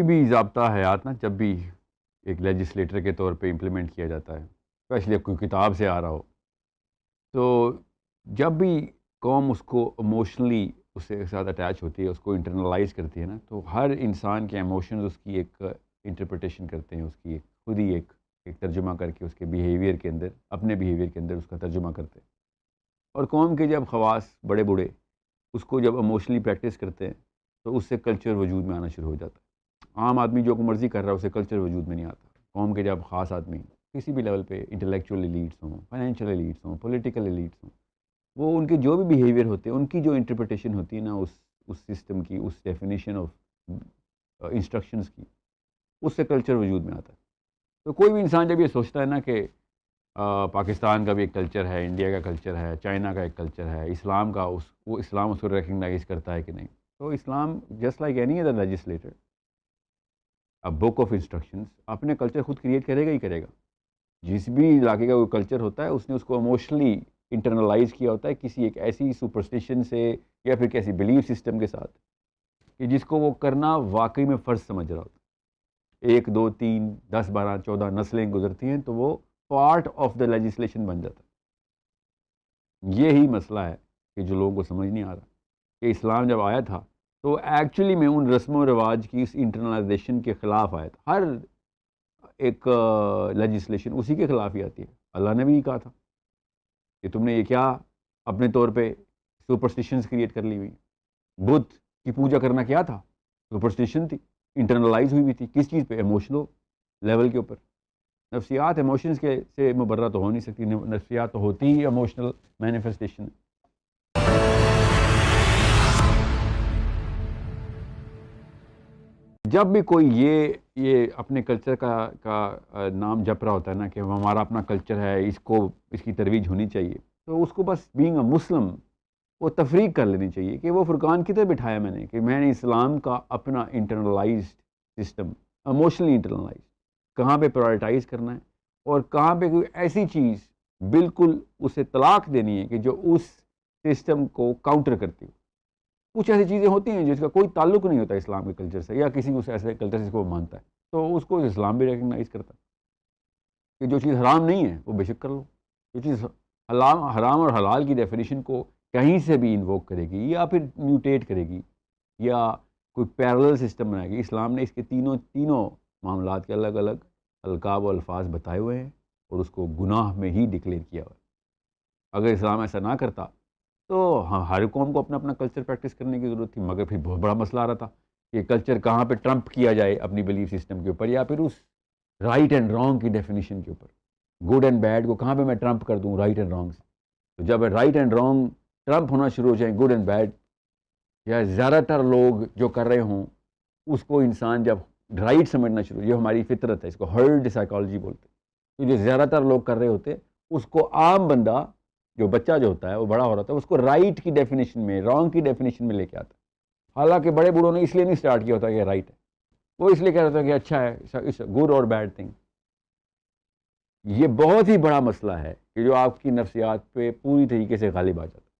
بھی ضابطہ حیات نا جب بھی ایک لیجسلیٹر کے طور پہ امپلیمنٹ کیا جاتا ہے، اسپیشلی کوئی کتاب سے آ رہا ہو، تو جب بھی قوم اس کو ایموشنلی اس سے ساتھ اٹیچ ہوتی ہے، اس کو انٹرنلائز کرتی ہے نا، تو ہر انسان کے ایموشنز اس کی ایک انٹرپریٹیشن کرتے ہیں، اس کی ایک خود ہی ایک ترجمہ کر کے اس کے بیہیویئر کے اندر، اپنے بیہیویئر کے اندر اس کا ترجمہ کرتے ہیں۔ اور قوم کے جب خواص بڑے بوڑھے اس کو جب ایموشنلی پریکٹس کرتے ہیں تو اس سے کلچر وجود میں آنا شروع ہو جاتا ہے۔ عام آدمی جو کو مرضی کر رہا ہے اسے کلچر وجود میں نہیں آتا۔ قوم کے جب خاص آدمی کسی بھی لیول پہ انٹلیکچوئل ایلیٹس ہوں، فائنینشیل ایلیٹس ہوں، پولیٹیکل ایلیٹس ہوں، وہ ان کے جو بھی بیہیویئر ہوتے ہیں، ان کی جو انٹرپریٹیشن ہوتی ہے نا اس سسٹم کی، اس ڈیفینیشن آف انسٹرکشنز کی، اس سے کلچر وجود میں آتا ہے۔ تو کوئی بھی انسان جب یہ سوچتا ہے نا کہ پاکستان کا بھی ایک کلچر ہے، انڈیا کا کلچر ہے، چائنا کا ایک کلچر ہے، اسلام کا وہ اسلام اس کو ریکگنائز کرتا ہے کہ نہیں، تو اسلام just like any other legislator book of instructions اپنے کلچر خود کریٹ کرے گا ہی کرے گا۔ جس بھی علاقے کا وہ کلچر ہوتا ہے اس نے اس کو ایموشنلی انٹرنلائز کیا ہوتا ہے کسی ایک ایسی سپرسٹیشن سے یا پھر کسی بلیف سسٹم کے ساتھ کہ جس کو وہ کرنا واقعی میں فرض سمجھ رہا ہوتا ہے۔ 1 2 3 10 12 14 نسلیں گزرتی ہیں تو وہ پارٹ آف دا لیجسلیشن بن جاتا ہے۔ یہی مسئلہ ہے کہ جو لوگوں کو سمجھ نہیں آ رہا کہ اسلام جب آیا تھا تو ایکچولی میں ان رسم و رواج کی اس انٹرنلائزیشن کے خلاف آیا تھا۔ ہر ایک لیجسلیشن اسی کے خلاف ہی آتی ہے۔ اللہ نے بھی یہ کہا تھا کہ تم نے یہ کیا اپنے طور پہ سپرسٹیشنز کریٹ کر لی ہوئی۔ بت کی پوجا کرنا کیا تھا؟ سپرسٹیشن تھی، انٹرنلائز ہوئی تھی۔ کس چیز پہ؟ ایموشنل لیول کے اوپر۔ نفسیات ایموشنز کے سے مبرہ تو ہو نہیں سکتی، نفسیات تو ہوتی ہی ایموشنل مینیفیسٹیشن۔ جب بھی کوئی یہ اپنے کلچر کا نام جپ رہا ہوتا ہے نا کہ ہمارا اپنا کلچر ہے، اس کی ترویج ہونی چاہیے، تو اس کو بس بینگ اے مسلم وہ تفریق کر لینی چاہیے کہ وہ فرقان کدھر بٹھایا میں نے، کہ میں نے اسلام کا اپنا انٹرنلائزڈ سسٹم، ایموشنلی انٹرنلائز کہاں پہ پرائرٹائز کرنا ہے اور کہاں پہ کوئی ایسی چیز بالکل اسے طلاق دینی ہے کہ جو اس سسٹم کو کاؤنٹر کرتی ہو۔ کچھ ایسی چیزیں ہوتی ہیں جس کا کوئی تعلق نہیں ہوتا اسلام کے کلچر سے یا کسی اس ایسے کلچر سے کو وہ مانتا ہے، تو اس کو اسلام بھی ریکگنائز کرتا ہے کہ جو چیز حرام نہیں ہے وہ بے شک کر لو۔ جو چیز حرام اور حلال کی ڈیفینیشن کو کہیں سے بھی انووک کرے گی یا پھر میوٹیٹ کرے گی یا کوئی پیرلل سسٹم بنائے گی، اسلام نے اس کے تینوں معاملات کے الگ الگ القاب و الفاظ بتائے ہوئے ہیں اور اس کو گناہ میں ہی ڈکلیئر کیا ہوا ہے۔ اگر اسلام ایسا نہ کرتا تو ہر قوم کو اپنا اپنا کلچر پریکٹس کرنے کی ضرورت تھی، مگر پھر بہت بڑا مسئلہ آ رہا تھا کہ کلچر کہاں پہ ٹرمپ کیا جائے اپنی بلیف سسٹم کے اوپر یا پھر اس رائٹ اینڈ رانگ کی ڈیفینیشن کے اوپر۔ گڈ اینڈ بیڈ کو کہاں پہ میں ٹرمپ کر دوں رائٹ اینڈ رانگ سے؟ تو جب رائٹ اینڈ رانگ ٹرمپ ہونا شروع ہو جائیں، گڈ اینڈ بیڈ یا زیادہ تر لوگ جو کر رہے ہوں اس کو انسان جب رائٹ سمجھنا شروع، یہ ہماری فطرت ہے، اس کو ہرڈ سائیکالوجی بولتے ہیں، جو زیادہ تر لوگ کر رہے ہوتے اس کو عام بندہ جو بچہ جو ہوتا ہے وہ بڑا ہو رہا تھا اس کو رائٹ کی ڈیفینیشن میں، رانگ کی ڈیفینیشن میں لے کے آتا۔ حالانکہ بڑے بوڑھوں نے اس لیے نہیں سٹارٹ کیا ہوتا کہ رائٹ ہے، وہ اس لیے کہہ رہا تھا کہ اچھا ہے، اٹس گڈ اور بیڈ تھنگ۔ یہ بہت ہی بڑا مسئلہ ہے کہ جو آپ کی نفسیات پہ پوری طریقے سے غالب آ جاتا ہے،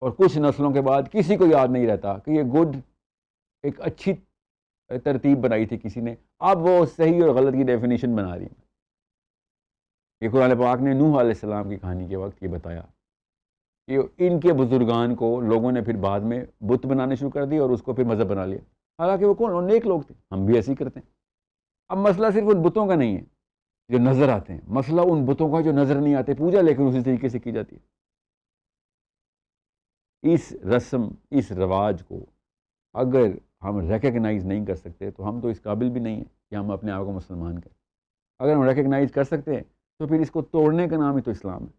اور کچھ نسلوں کے بعد کسی کو یاد نہیں رہتا کہ یہ گڈ ایک اچھی ترتیب بنائی تھی کسی نے، اب وہ صحیح اور غلط کی ڈیفینیشن بنا رہی ہیں۔ یہ قرآن پاک نے نوح علیہ السلام کی کہانی کے وقت یہ بتایا کہ ان کے بزرگان کو لوگوں نے پھر بعد میں بت بنانے شروع کر دی اور اس کو پھر مذہب بنا لیا، حالانکہ وہ کون نیک لوگ تھے، ہم بھی ایسے ہی کرتے ہیں۔ اب مسئلہ صرف ان بتوں کا نہیں ہے جو نظر آتے ہیں، مسئلہ ان بتوں کا جو نظر نہیں آتے، پوجا لیکن اسی طریقے سے کی جاتی ہے۔ اس رسم، اس رواج کو اگر ہم ریکگنائز نہیں کر سکتے تو ہم تو اس قابل بھی نہیں ہیں کہ ہم اپنے آپ کو مسلمان کریں۔ اگر ہم ریکگنائز کر سکتے ہیں تو پھر اس کو توڑنے کا نام ہی تو اسلام ہے۔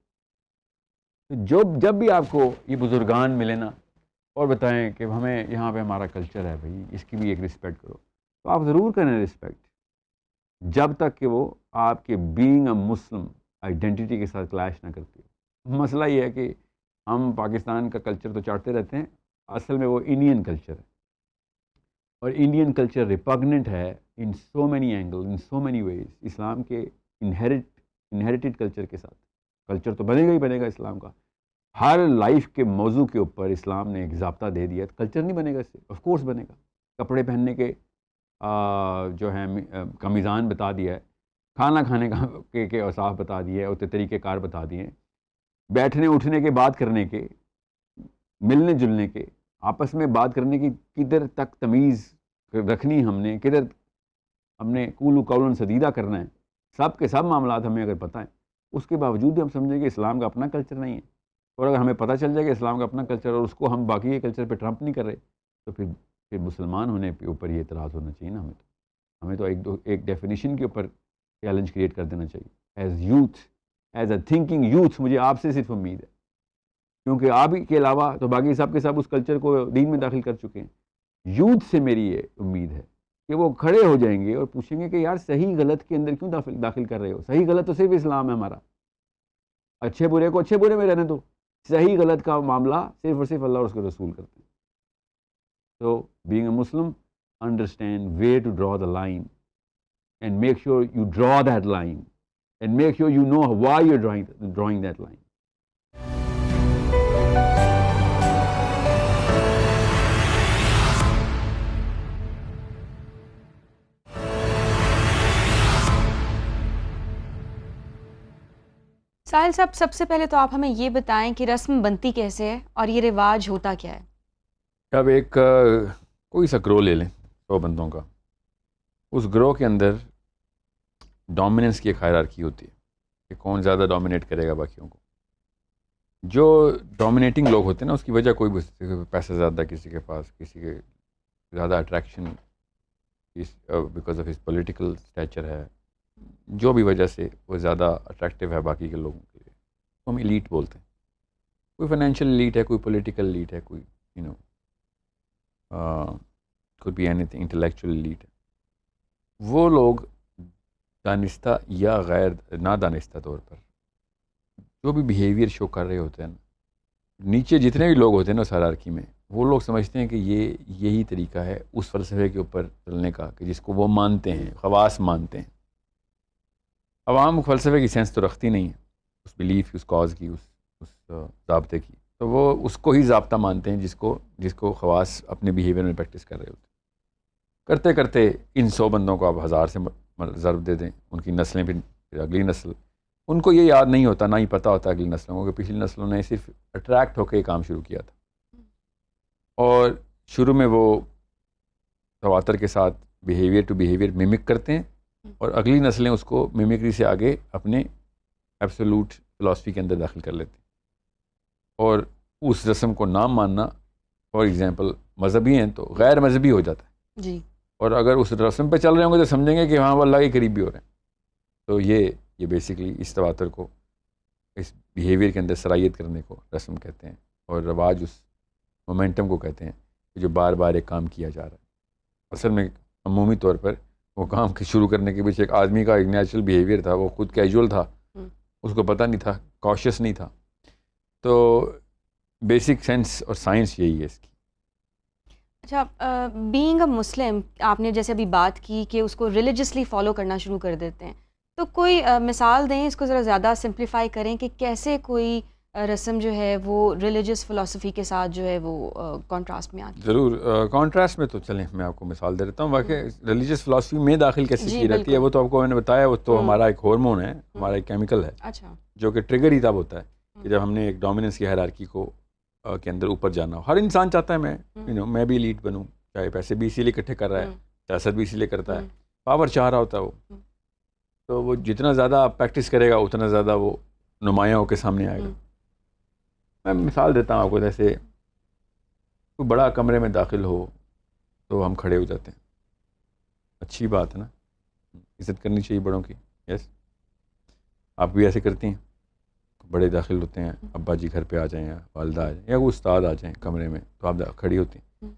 جب بھی آپ کو یہ بزرگان ملے نا اور بتائیں کہ ہمیں یہاں پہ ہمارا کلچر ہے بھائی، اس کی بھی ایک رسپیکٹ کرو، تو آپ ضرور کریں رسپیکٹ، جب تک کہ وہ آپ کے بینگ اے مسلم آئیڈینٹی کے ساتھ کلیش نہ کرتی ہو۔ مسئلہ یہ ہے کہ ہم پاکستان کا کلچر تو چاٹتے رہتے ہیں، اصل میں وہ انڈین کلچر ہے، اور انڈین کلچر ریپگننٹ ہے ان سو مینی اینگل، ان سو مینی ویز، اسلام کے انہیریٹڈ کلچر کے ساتھ۔ کلچر تو بنے گا ہی بنے گا اسلام کا، ہر لائف کے موضوع کے اوپر اسلام نے ایک ضابطہ دے دیا، کلچر نہیں بنے گا اس سے، آف کورس بنے گا۔ کپڑے پہننے کے جو ہے کا میزان بتا دیا ہے، کھانا کھانے کا کے اوصاف بتا دیے ہے، اور طریقہ کار بتا دیے ہیں، بیٹھنے اٹھنے کے، بات کرنے کے، ملنے جلنے کے، آپس میں بات کرنے کی کدھر تک تمیز رکھنی ہم نے، کدھر ہم نے قول و قولاً سدیدہ کرنا ہے، سب کے سب معاملات ہمیں اگر پتہ ہیں، اس کے باوجود بھی ہم سمجھیں کہ اسلام کا اپنا کلچر نہیں ہے، اور اگر ہمیں پتہ چل جائے کہ اسلام کا اپنا کلچر اور اس کو ہم باقی کے کلچر پہ ٹرمپ نہیں کر رہے، تو پھر مسلمان ہونے کے اوپر یہ اعتراض ہونا چاہیے نا ہمیں تو ایک ڈیفینیشن کے اوپر چیلنج کریٹ کر دینا چاہیے as youth, as a thinking youth. مجھے آپ سے صرف امید ہے، کیونکہ آپ کے علاوہ تو باقی سب کے سب اس کلچر کو دین میں داخل کر چکے ہیں. یوتھ سے میری یہ امید ہے کہ وہ کھڑے ہو جائیں گے اور پوچھیں گے کہ یار صحیح غلط کے اندر کیوں داخل کر رہے ہو؟ صحیح غلط تو صرف اسلام ہے ہمارا، اچھے برے کو اچھے برے میں رہنے دو، صحیح غلط کا معاملہ صرف اور صرف اللہ اور اس کے رسول کرتے ہیں. So being a Muslim, understand where to draw the line and make sure you draw that line and make sure you know why you're drawing that line. ساحل صاحب، سب سے پہلے تو آپ ہمیں یہ بتائیں کہ رسم بنتی کیسے ہے اور یہ رواج ہوتا کیا ہے؟ اب ایک کوئی سا گروہ لے لیں 100 بندوں کا، اس گروہ کے اندر ڈومیننس کی ایک ہائرارکی ہوتی ہے کہ کون زیادہ ڈومینیٹ کرے گا باقیوں کو. جو ڈومینیٹنگ لوگ ہوتے ہیں نا، اس کی وجہ کوئی بھی، پیسہ زیادہ کسی کے پاس، کسی کے زیادہ attraction because of his political Stitcher ہے، جو بھی وجہ سے وہ زیادہ اٹریکٹیو ہے باقی کے لوگوں کے لیے، تو ہم ایلیٹ بولتے ہیں. کوئی فائنینشیل ایلیٹ ہے، کوئی پولیٹیکل ایلیٹ ہے، کوئی could be anything, intellectual elite. وہ لوگ دانستہ یا غیر نادانستہ طور پر جو بھی بیہیویئر شو کر رہے ہوتے ہیں نا، نیچے جتنے بھی لوگ ہوتے ہیں نا اس ہائرارکی میں، وہ لوگ سمجھتے ہیں کہ یہی طریقہ ہے اس فلسفے کے اوپر چلنے کا کہ جس کو وہ مانتے ہیں، خواص مانتے ہیں. عوام فلسفے کی سینس تو رکھتی نہیں ہے، اس بیلیف کی، اس کاز کی، اس ضابطے کی، تو وہ اس کو ہی ضابطہ مانتے ہیں جس کو خواص اپنے بیہیویئر میں پریکٹس کر رہے ہوتے ہیں. کرتے کرتے ان 100 بندوں کو آپ 1000 سے ضرب دے دیں، ان کی نسلیں پھر اگلی نسل، ان کو یہ یاد نہیں ہوتا، نہ ہی پتہ ہوتا اگلی نسلوں کو کہ پچھلی نسلوں نے صرف اٹریکٹ ہو کے یہ کام شروع کیا تھا. اور شروع میں وہ تواتر کے ساتھ بیہیویئر ٹو بیہیویئر میمک کرتے ہیں، اور اگلی نسلیں اس کو میمکری سے آگے اپنے ایبسولوٹ فلاسفی کے اندر داخل کر لیتے ہیں. اور اس رسم کو نام ماننا، فار ایگزامپل مذہبی ہیں تو غیر مذہبی ہو جاتا ہے جی، اور اگر اس رسم پہ چل رہے ہوں گے تو سمجھیں گے کہ ہاں وہ اللہ کے قریب بھی ہو رہے ہیں. تو یہ بیسیکلی اس تواتر کو، اس بیہیویئر کے اندر صلاحیت کرنے کو رسم کہتے ہیں، اور رواج اس مومنٹم کو کہتے ہیں جو بار بار ایک کام کیا جا رہا ہے. اصل میں عمومی طور پر وہ کام شروع کرنے کے پیچھے ایک آدمی کا ایک نیچرل بیہیویئر تھا، وہ خود کیجول تھا، اس کو پتہ نہیں تھا، کاشیس نہیں تھا. تو بیسک سینس اور سائنس یہی ہے اس کی. اچھا، بینگ اے مسلم، آپ نے جیسے ابھی بات کی کہ اس کو ریلیجسلی فالو کرنا شروع کر دیتے ہیں، تو کوئی مثال دیں، اس کو ذرا زیادہ سمپلیفائی کریں کہ کیسے کوئی رسم جو ہے وہ ریلیجس فلسفی کے ساتھ جو ہے وہ کانٹراسٹ میں آتی ہے. ضرور کانٹراسٹ میں تو چلیں میں آپ کو مثال دے دیتا ہوں. واقعی ریلیجس فلسفی میں داخل کیسے کی رہتی ہے وہ تو آپ کو میں نے بتایا، وہ تو ہمارا ایک ہارمون ہے، ہمارا ایک کیمیکل ہے، اچھا، جو کہ ٹریگر ہی تب ہوتا ہے کہ جب ہم نے ایک ڈومیننس کی ہائرارکی کو کے اندر اوپر جانا ہو. ہر انسان چاہتا ہے میں بھی لیڈ بنوں، چاہے پیسے بھی اسی لیے اکٹھے کر رہا ہے، سیاست بھی اسی لیے کرتا ہے، پاور چاہ رہا ہوتا ہے وہ. تو وہ جتنا زیادہ آپ پریکٹس کرے گا اتنا زیادہ وہ نمایاں ہو کے سامنے آئے گا. میں مثال دیتا ہوں آپ کو، جیسے کوئی بڑا کمرے میں داخل ہو تو ہم کھڑے ہو جاتے ہیں، اچھی بات ہے نا، عزت کرنی چاہیے بڑوں کی. یس، آپ بھی ایسے کرتی ہیں؟ بڑے داخل ہوتے ہیں، ابا جی گھر پہ آ جائیں یا والدہ آ جائیں یا کوئی استاد آ جائیں کمرے میں، تو آپ کھڑی ہوتی ہیں.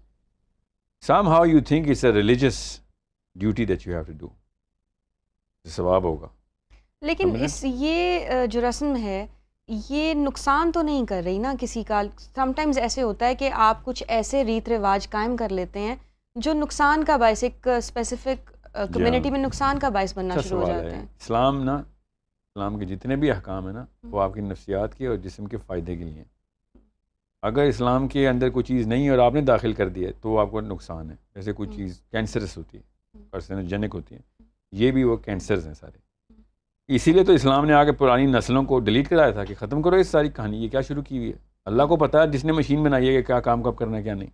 Somehow you think it's a religious duty that you have to do, ثواب ہوگا. لیکن یہ جو رسم ہے یہ نقصان تو نہیں کر رہی نا کسی کا؟ سم ٹائمز ایسے ہوتا ہے کہ آپ کچھ ایسے ریت رواج قائم کر لیتے ہیں جو نقصان کا باعث، ایک اسپیسیفک کمیونٹی میں نقصان کا باعث بننا شروع ہو جاتے ہیں. اسلام کے جتنے بھی احکام ہیں نا، وہ آپ کی نفسیات کے اور جسم کے فائدے کے لیے ہیں. اگر اسلام کے اندر کوئی چیز نہیں ہے اور آپ نے داخل کر دی ہے تو وہ آپ کو نقصان ہے. جیسے کوئی چیز کینسرس ہوتی ہے، کارسینوجینک ہوتی ہیں، یہ بھی وہ کینسرز ہیں سارے. اسی لیے تو اسلام نے آ کے پرانی نسلوں کو ڈیلیٹ کرایا تھا کہ ختم کرو اس ساری کہانی، یہ کیا شروع کی ہوئی ہے. اللہ کو پتہ ہے جس نے مشین بنائی ہے کہ کیا کام کب کرنا ہے کیا نہیں.